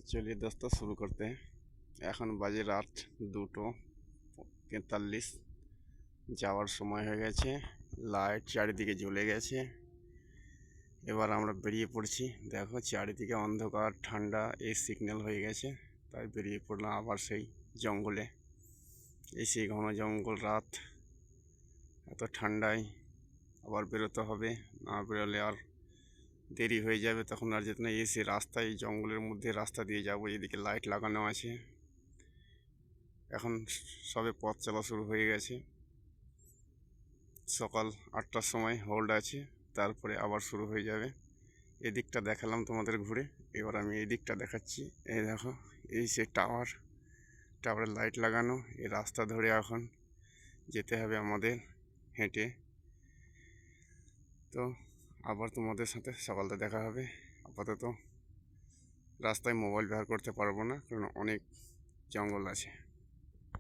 चलिए दोस्तों शुरू करते हैं। এখন বাজে রাত 2:43। যাওয়ার সময় হয়ে গেছে। লাইট চারিদিকে জ্বলে গেছে। এবার আমরা বেরিয়ে পড়ছি। দেখো চারিদিকে অন্ধকার, ঠান্ডা, এই সিগন্যাল হয়ে গেছে, তাই বেরিয়ে পড়লাম আবার সেই জঙ্গলে। এই সেই ঘন জঙ্গল, রাত, এত ঠান্ডায় আবার বেরোতে হবে। না বেরোলে আর দেরি হয়ে যাবে, তখন আর যেতে না। এসে রাস্তায়, জঙ্গলের মধ্যে রাস্তা দিয়ে যাব। এদিকে লাইট লাগানো আছে। এখন সবে পথ চলা শুরু হয়ে গেছে। সকাল 8টার সময় হোল্ড আছে, তারপরে আবার শুরু হয়ে যাবে। এদিকটা দেখালাম তোমাদের ঘুরে, এবার আমি এই দিকটা দেখাচ্ছি। এই দেখো, এই সে টাওয়ারে লাইট লাগানো। এই রাস্তা ধরে এখন যেতে হবে আমাদের হেঁটে। তো আবার তোমাদের সাথে সকালটা দেখা হবে। আপাতত রাস্তায় মোবাইল ব্যবহার করতে পারবো না, কারণ অনেক জঙ্গল আছে।